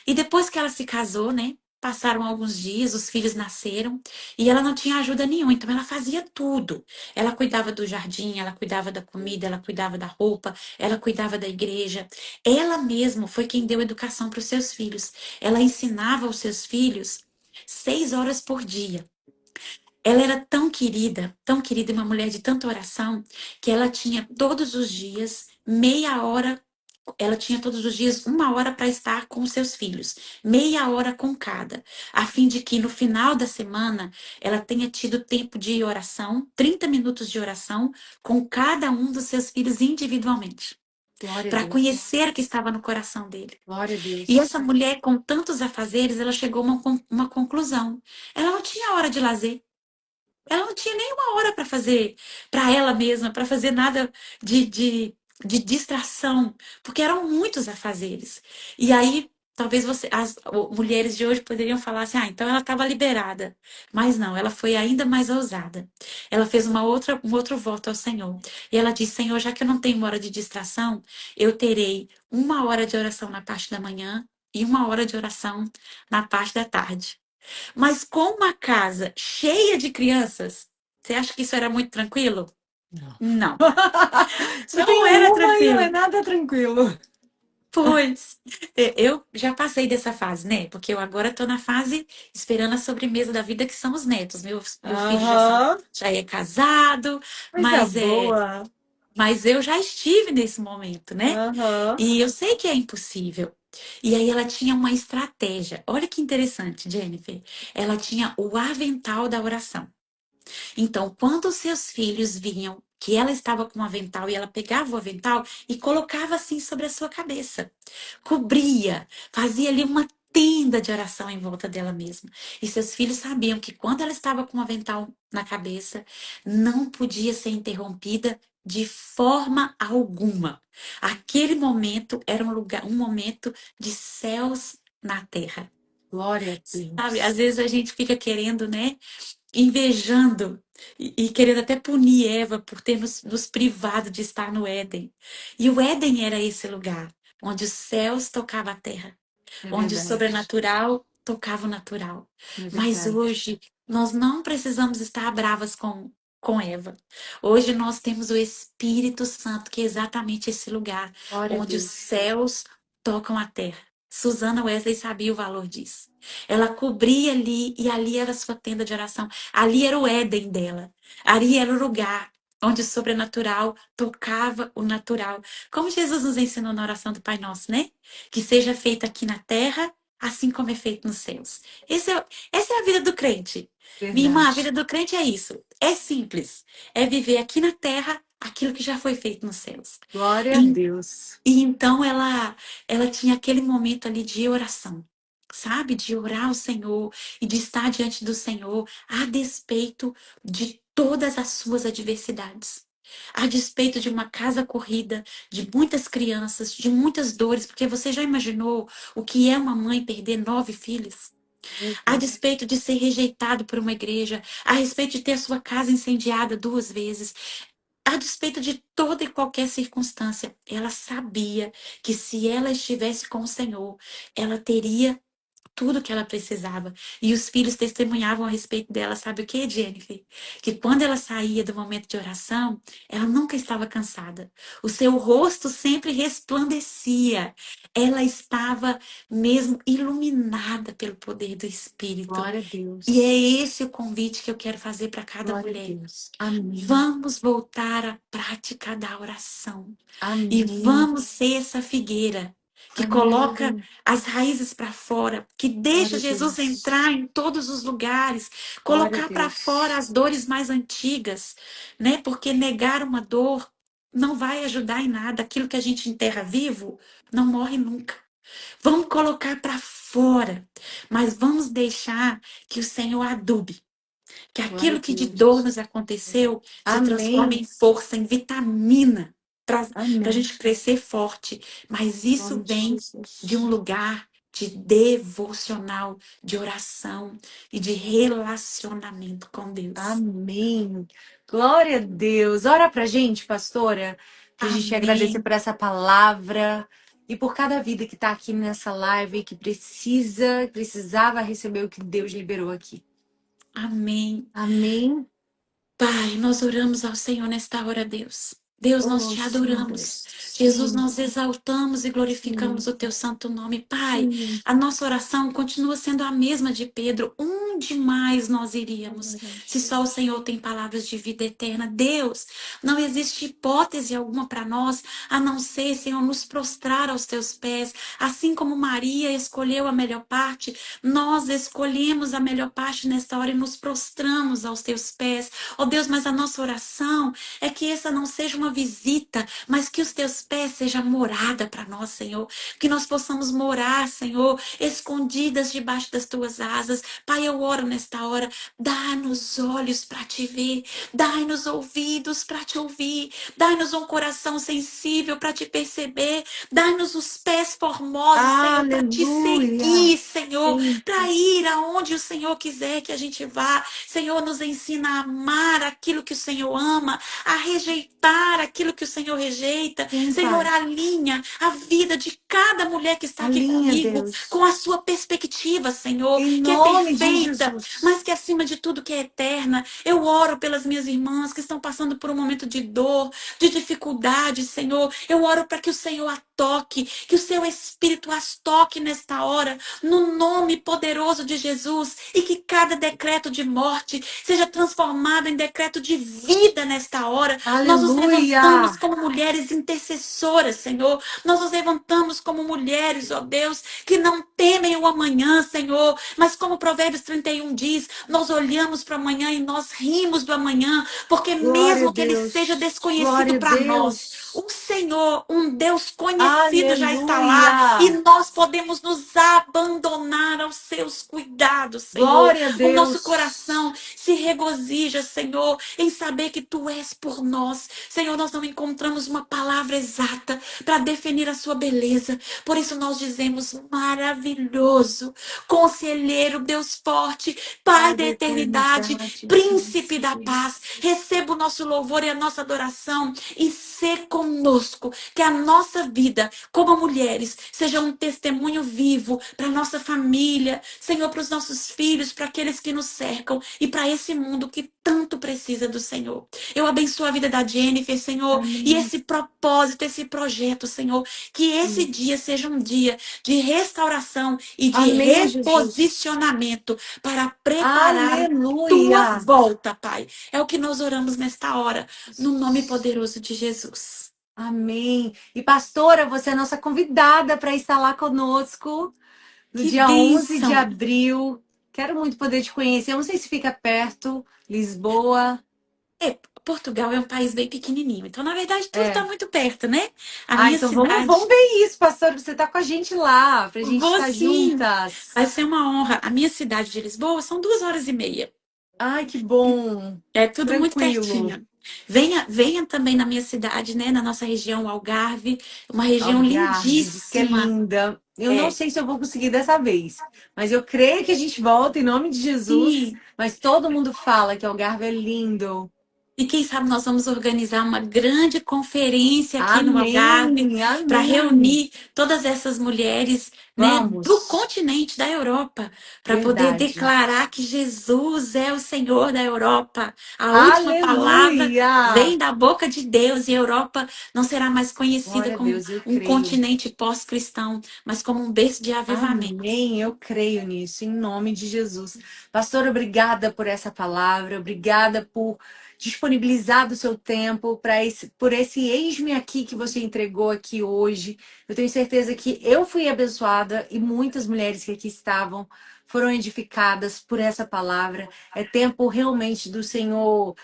E depois que ela se casou, né? Passaram alguns dias, os filhos nasceram e ela não tinha ajuda nenhuma, então ela fazia tudo. Ela cuidava do jardim, ela cuidava da comida, ela cuidava da roupa, ela cuidava da igreja. Ela mesma foi quem deu educação para os seus filhos. Ela ensinava os seus filhos 6 horas por dia. Ela era tão querida, uma mulher de tanta oração, que ela tinha todos os dias meia hora, ela tinha todos os dias 1 hora para estar com os seus filhos, meia hora com cada, a fim de que no final da semana ela tenha tido tempo de oração, 30 minutos de oração, com cada um dos seus filhos individualmente, Glória a para Deus. conhecer o que estava no coração dele. Glória a E Deus. essa mulher, com tantos afazeres, ela chegou a uma conclusão. Ela não tinha hora de lazer. Ela não tinha nenhuma hora para fazer para ela mesma, para fazer nada de, de, de distração, porque eram muitos afazeres. E aí, talvez as mulheres de hoje poderiam falar assim: ah, então ela estava liberada. Mas não, ela foi ainda mais ousada. Ela fez um outro voto ao Senhor. E ela disse: Senhor, já que eu não tenho hora de distração, eu terei 1 hora de oração na parte da manhã e 1 hora de oração na parte da tarde. Mas com uma casa cheia de crianças, você acha que isso era muito tranquilo? Não. Não, Só não tem era uma e não é tranquilo. nada tranquilo. Pois, eu já passei dessa fase, né? Porque eu agora tô na fase esperando a sobremesa da vida, que são os netos. Meu filho Aham. já é casado, Coisa mas boa. mas eu já estive nesse momento, né? Aham. E eu sei que é impossível. E aí ela tinha uma estratégia. Olha que interessante, Jennifer. Ela tinha o avental da oração. Então, quando os seus filhos vinham que ela estava com um avental e ela pegava o avental e colocava assim sobre a sua cabeça, cobria, fazia ali tenda de oração em volta dela mesma. E seus filhos sabiam que quando ela estava com um avental na cabeça, não podia ser interrompida de forma alguma. Aquele momento era um momento de céus na terra. Glória a Sabe, às Deus. vezes a gente fica querendo, né, invejando e querendo até punir Eva por ter nos privado de estar no Éden. E o Éden era esse lugar onde os céus tocavam a terra, É onde o verdade. sobrenatural tocava o natural. É Mas verdade. hoje nós não precisamos estar bravas com Eva. Hoje nós temos o Espírito Santo, que é exatamente esse lugar Glória a onde os Deus. céus tocam a terra. Susana Wesley sabia o valor disso. Ela cobria ali e ali era a sua tenda de oração. Ali era o Éden dela. Ali era o lugar onde o sobrenatural tocava o natural. Como Jesus nos ensinou na oração do Pai Nosso, né? Que seja feito aqui na terra, assim como é feito nos céus. Essa é a vida do crente. Minha irmã, a Verdade. vida do crente é isso. É simples. É viver aqui na terra aquilo que já foi feito nos céus. Glória a E, Deus. e então ela tinha aquele momento ali de oração. Sabe, de orar ao Senhor e de estar diante do Senhor a despeito de todas as suas adversidades. A despeito de uma casa corrida, de muitas crianças, de muitas dores, porque você já imaginou o que é uma mãe perder 9 filhos? A Jesus. despeito de ser rejeitado por uma igreja, a respeito de ter a sua casa incendiada 2 vezes, a despeito de toda e qualquer circunstância, ela sabia que se ela estivesse com o Senhor, ela teria tudo que ela precisava. E os filhos testemunhavam a respeito dela, sabe o que, Jennifer? Que quando ela saía do momento de oração, ela nunca estava cansada. O seu rosto sempre resplandecia. Ela estava mesmo iluminada pelo poder do Espírito. Glória a E é Deus. esse o convite que eu quero fazer para cada Glória a mulher. Deus. Amém. Vamos voltar à prática da oração. E Amém. vamos ser essa figueira que coloca Amém. as raízes para fora, que deixa Glória a Jesus Deus. entrar em todos os lugares, Glória a colocar para fora Deus. as dores mais antigas, né? Porque negar uma dor não vai ajudar em nada. Aquilo que a gente enterra vivo não morre nunca. Vamos colocar para fora, mas vamos deixar que o Senhor adube. Que Glória a aquilo que de dor Deus. nos aconteceu se transforme Amém. em força, em vitamina, para a Amém. gente crescer forte. Mas Em isso nome de vem de um Jesus. lugar de devocional, de oração e de relacionamento com Deus. Amém. Glória a Deus. Ora pra gente, pastora, pra gente agradecer Amém. por essa palavra e por cada vida que tá aqui nessa live que precisava receber o que Deus liberou aqui. Amém. Amém. Pai, nós oramos ao Senhor nesta hora, Deus. Deus, nós Oh, te sim, adoramos. Deus. Jesus, Sim, nós exaltamos e sim, glorificamos o teu santo nome. Pai, sim. a nossa oração continua sendo a mesma de Pedro. Onde mais nós iríamos se só o Senhor tem palavras de vida eterna? Deus, não existe hipótese alguma para nós a não ser, Senhor, nos prostrar aos teus pés. Assim como Maria escolheu a melhor parte, nós escolhemos a melhor parte nesta hora e nos prostramos aos teus pés. Oh Deus, mas a nossa oração é que essa não seja uma visita, mas que os teus pés sejam morada para nós, Senhor. Que nós possamos morar, Senhor, escondidas debaixo das tuas asas. Pai, eu oro nesta hora, dá-nos olhos para te ver, dá-nos ouvidos para te ouvir, dá-nos um coração sensível para te perceber, dá-nos os pés formosos, Senhor, para te Aleluia. seguir, Senhor, Sim, para ir aonde o Senhor quiser que a gente vá. Senhor, nos ensina a amar aquilo que o Senhor ama, a rejeitar aquilo que o Senhor rejeita. sim, Senhor, Pai. alinha a vida de cada mulher que está aqui Alinha, comigo com Deus. a sua perspectiva, Senhor, Em que é nome de perfeita, Jesus. mas que acima de tudo que é eterna. Eu oro pelas minhas irmãs que estão passando por um momento de dor, de dificuldade, Senhor. Eu oro para que o Senhor a toque, que o seu Espírito as toque nesta hora, no nome poderoso de Jesus, e que cada decreto de morte seja transformado em decreto de vida nesta hora. Nós nos levantamos Aleluia. como mulheres intercessoras, Senhor. Nós nos levantamos como mulheres, ó Deus, que não temem o amanhã, Senhor, mas como Provérbios 31 diz, nós olhamos para o amanhã e nós rimos do amanhã, porque Glória a mesmo que ele seja Deus. desconhecido Glória a para nós, Deus. O Senhor, um Deus conhecido, já está lá e Aleluia. nós podemos nos abandonar aos seus cuidados, Senhor. Glória a O nosso Deus. coração se regozija, Senhor, em saber que tu és por nós. Senhor, nós não encontramos uma palavra exata para definir a sua beleza. Por isso nós dizemos maravilhoso, conselheiro, Deus forte, Pai Pai da da eternidade, eternidade, príncipe da príncipe. paz. Receba o nosso louvor e a nossa adoração e ser conosco. Que a nossa vida, como mulheres, seja um testemunho vivo para nossa família, Senhor, para os nossos filhos, para aqueles que nos cercam e para esse mundo que tanto precisa do Senhor. Eu abençoo a vida da Jennifer, Senhor, e Amém. esse propósito, esse projeto, Senhor, que esse dia seja um dia de restauração e de Amém, Jesus. reposicionamento para preparar tua Aleluia. volta, Pai. É o que nós oramos nesta hora, no nome poderoso de Jesus. Amém. E pastora, você é nossa convidada para estar lá conosco no Que dia 11 de bênção! abril. Quero muito poder te conhecer. Eu não sei se fica perto, Lisboa. É, Portugal é um país bem pequenininho, então na verdade tudo está É. muito perto, né? A Ah, minha então vamos, cidade, vamos ver isso, pastora. Você tá com a gente lá, pra gente vou estar sim, juntas. vai ser uma honra. A minha cidade de Lisboa são 2 horas e meia. Ai, que bom. É tudo muito Tranquilo. pertinho. Venha também na minha cidade, né? Na nossa região Algarve, uma região Algarve, diz que é lindíssima. linda. Eu não É, sei se eu vou conseguir dessa vez, mas eu creio que a gente volta em nome de Jesus. e Mas todo mundo fala que Algarve é lindo. E quem sabe nós vamos organizar uma grande conferência aqui no Algarve Amém, para amém. reunir todas essas mulheres, né, do Vamos. continente da Europa, para poder Verdade. declarar que Jesus é o Senhor da Europa. A última palavra Aleluia. vem da boca de Deus e a Europa não será mais conhecida Glória a como Deus, eu um creio. continente pós-cristão, mas como um berço de avivamento. Amém, eu creio nisso, em nome de Jesus. Pastor, obrigada por essa palavra, obrigada por disponibilizar do seu tempo por esse eis-me aqui que você entregou aqui hoje. Eu tenho certeza que eu fui abençoada e muitas mulheres que aqui estavam foram edificadas por essa palavra. É tempo realmente do Senhor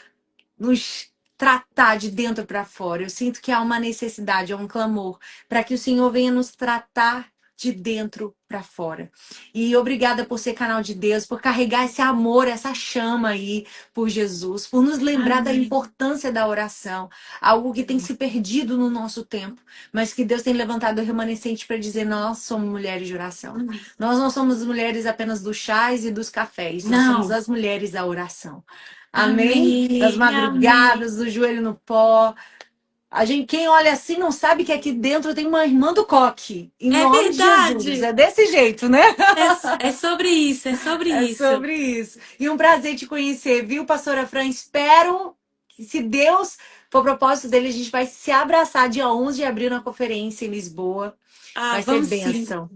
nos tratar de dentro para fora. Eu sinto que há uma necessidade, há um clamor para que o Senhor venha nos tratar de dentro para fora. E obrigada por ser canal de Deus, por carregar esse amor, essa chama aí por Jesus, por nos lembrar da Amém. importância da oração, algo que tem se perdido no nosso tempo, mas que Deus tem levantado o remanescente para dizer: nós somos mulheres de oração. Amém. Nós não somos mulheres apenas dos chás e dos cafés, nós somos Não. as mulheres da oração. Amém? Das Amém. Amém. madrugadas, do joelho no pó. A gente, quem olha assim não sabe que aqui dentro tem uma irmã do coque. Em É nome de Jesus. verdade. É desse jeito, né? É sobre isso, é sobre É isso. sobre isso. E um prazer te conhecer, viu, pastora Fran? Espero que, se Deus for propósito dele, a gente vai se abraçar dia 11 de abril na conferência em Lisboa. Ah, Vai ser vamos sim. bênção.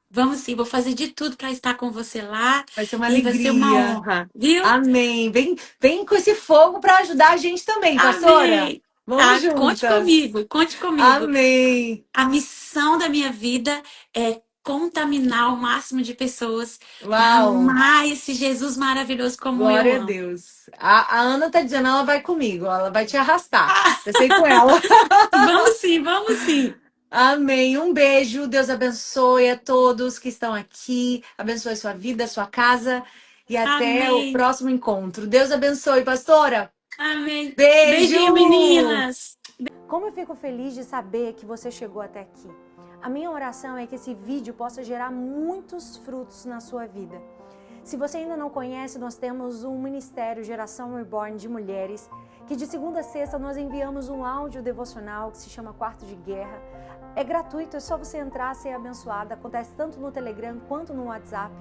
Vamos sim. Vou fazer de tudo para estar com você lá Vai ser uma e vai ser uma alegria. honra, viu? Amém. Vem com esse fogo para ajudar a gente também, pastora. Amém. Vamos Conte juntas. comigo, conte comigo. Amém. A missão da minha vida é contaminar o máximo de pessoas para Uau. amar esse Jesus maravilhoso como eu Glória a amo. Deus. A Ana tá dizendo, ela vai comigo, ela vai te arrastar. Eu sei com ela. Vamos sim, vamos sim. Amém. Um beijo. Deus abençoe a todos que estão aqui. Abençoe sua vida, sua casa. E até o Amém. próximo encontro. Deus abençoe, pastora. Amém. Beijinho, Beijo. meninas. Como eu fico feliz de saber que você chegou até aqui. A minha oração é que esse vídeo possa gerar muitos frutos na sua vida. Se você ainda não conhece, nós temos um ministério Geração Reborn de mulheres, que de segunda a sexta nós enviamos um áudio devocional que se chama Quarto de Guerra. É gratuito, é só você entrar, ser abençoada. Acontece tanto no Telegram quanto no WhatsApp.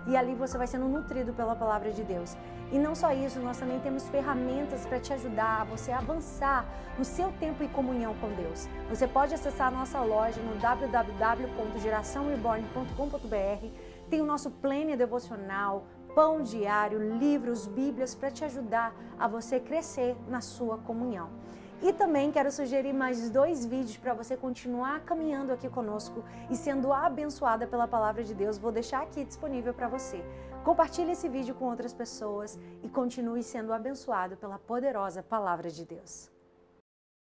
E ali você vai sendo nutrido pela palavra de Deus. E não só isso, nós também temos ferramentas para te ajudar a você avançar no seu tempo em comunhão com Deus. Você pode acessar a nossa loja no www.geraçãoreborn.com.br. Tem o nosso planner devocional, pão diário, livros, bíblias para te ajudar a você crescer na sua comunhão. E também quero sugerir mais 2 vídeos para você continuar caminhando aqui conosco e sendo abençoada pela palavra de Deus. Vou deixar aqui disponível para você. Compartilhe esse vídeo com outras pessoas e continue sendo abençoado pela poderosa palavra de Deus.